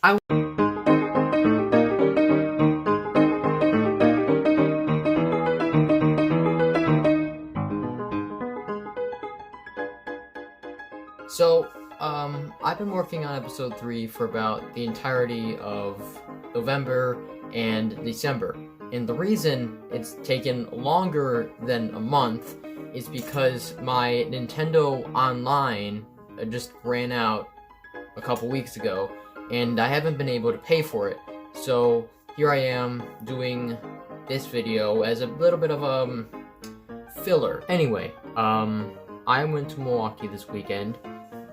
I So, I've been working on episode 3 for about the entirety of November and December. And the reason it's taken longer than a month is because my Nintendo Online just ran out a couple weeks ago, and I haven't been able to pay for it. So, here I am doing this video as a little bit of filler. Anyway, I went to Milwaukee this weekend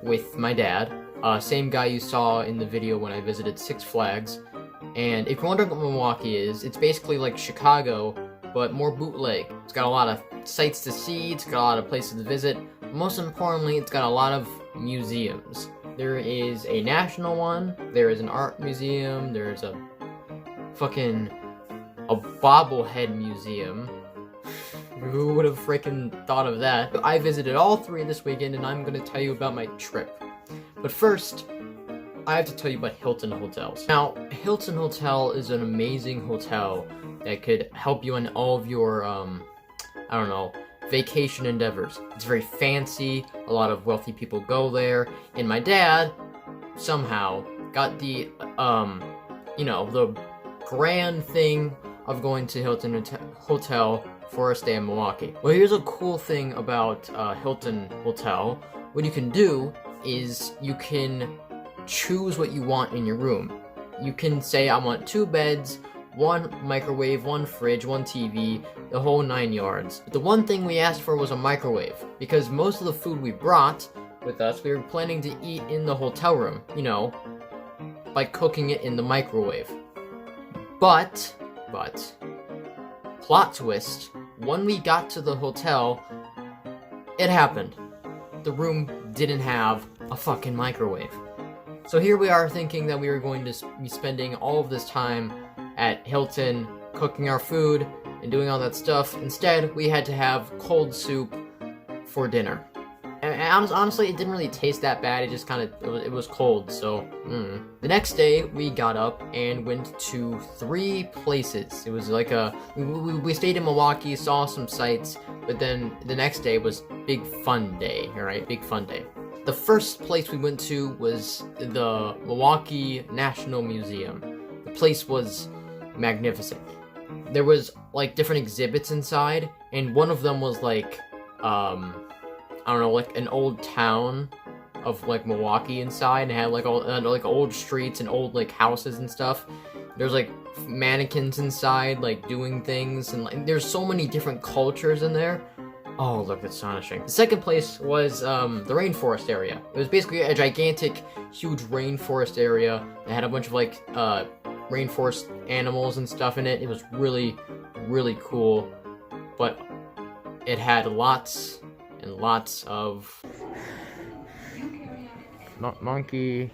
with my dad, same guy you saw in the video when I visited Six Flags. And if you're wondering what Milwaukee is, it's basically like Chicago, but more bootleg. It's got a lot of sights to see, it's got a lot of places to visit. Most importantly, it's got a lot of museums. There is a national one, there is an art museum, there's a Bobblehead Museum. Who would have freaking thought of that? I visited all 3 this weekend, and I'm going to tell you about my trip. But first, I have to tell you about Hilton Hotels. Now, Hilton Hotel is an amazing hotel that could help you in all of your, vacation endeavors. It's very fancy, a lot of wealthy people go there, and my dad, somehow, got the grand thing of going to Hilton Hotel for a stay in Milwaukee. Well, here's a cool thing about Hilton Hotel. What you can do is you can choose what you want in your room. You can say, I want 2 beds, 1 microwave, 1 fridge, 1 TV, the whole 9 yards. But the one thing we asked for was a microwave, because most of the food we brought with us, we were planning to eat in the hotel room, by cooking it in the microwave. But, plot twist, when we got to the hotel, it happened. The room didn't have a fucking microwave. So here we are thinking that we were going to be spending all of this time at Hilton, cooking our food, and doing all that stuff. Instead, we had to have cold soup for dinner. And honestly, it didn't really taste that bad. It just it was cold, so, The next day, we got up and went to 3 places. It was like we stayed in Milwaukee, saw some sights, but then the next day was Big Fun Day, alright? Big Fun Day. The first place we went to was the Milwaukee National Museum. The place was magnificent. There was, different exhibits inside, and one of them was, an old town of Milwaukee inside, and it had old streets and old houses and stuff. There's mannequins inside doing things, and there's so many different cultures in there. Oh, look, that's astonishing. The second place was the Rainforest Area. It was basically a gigantic, huge rainforest area that had a bunch of rainforest animals and stuff in it. It was really, really cool, but it had lots and lots of monkey.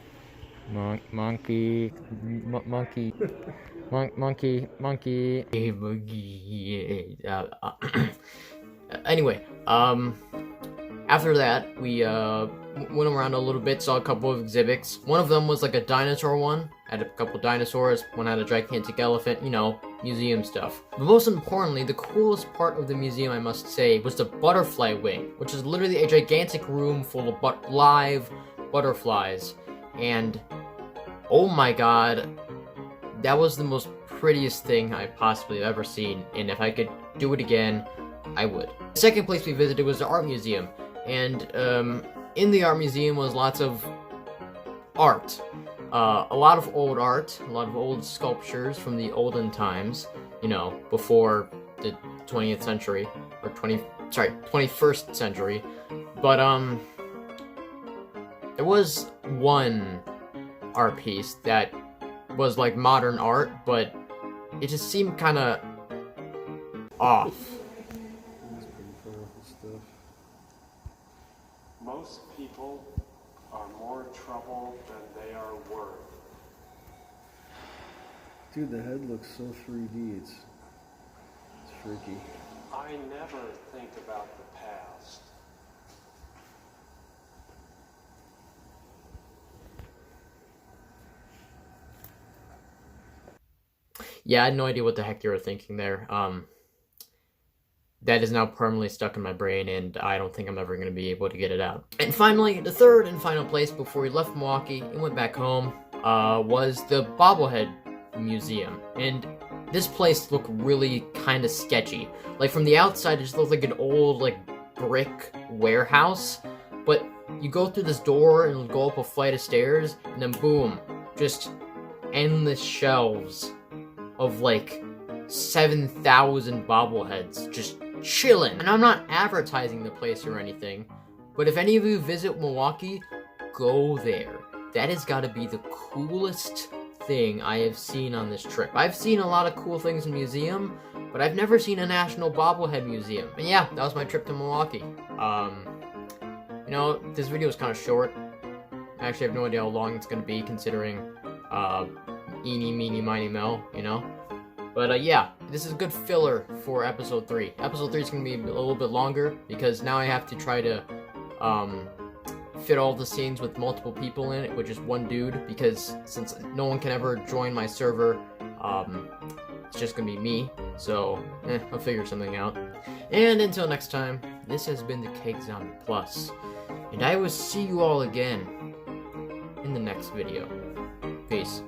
Anyway, after that, we went around a little bit, saw a couple of exhibits. One of them was a dinosaur one, had a couple dinosaurs, one had a gigantic elephant, museum stuff. But most importantly, the coolest part of the museum, I must say, was the butterfly wing, which is literally a gigantic room full of live butterflies. And, oh my god, that was the most prettiest thing I possibly have ever seen, and if I could do it again, I would. The second place we visited was the art museum, and in the art museum was lots of art. A lot of old art, a lot of old sculptures from the olden times, before the 20th century, or 21st century. But, there was one art piece that was modern art, but it just seemed kinda off. Most people are more trouble than they are worth. Dude, the head looks so 3D, it's freaky. I never think about the past. yeah, I had no idea what the heck you were thinking there. That is now permanently stuck in my brain, and I don't think I'm ever going to be able to get it out. And finally, the third and final place before we left Milwaukee and went back home was the Bobblehead Museum. And this place looked really kind of sketchy. Like, from the outside, it just looked like an old, like, brick warehouse. But you go through this door and go up a flight of stairs, and then boom, just endless shelves of, like, 7,000 bobbleheads just chilling. And I'm not advertising the place or anything, but if any of you visit Milwaukee, go there. That has got to be the coolest thing I have seen on this trip. I've seen a lot of cool things in museum, but I've never seen a national bobblehead museum. And yeah, that was my trip to Milwaukee. You know, this video is kind of short. I actually have no idea how long it's going to be, considering eeny, meeny, miny, mo, you know? But yeah, this is a good filler for episode 3. Episode 3 is going to be a little bit longer, because now I have to try to fit all the scenes with multiple people in it, with just one dude, because since no one can ever join my server, it's just going to be me. So, I'll figure something out. And until next time, this has been the Cake Zombie Plus, and I will see you all again in the next video. Peace.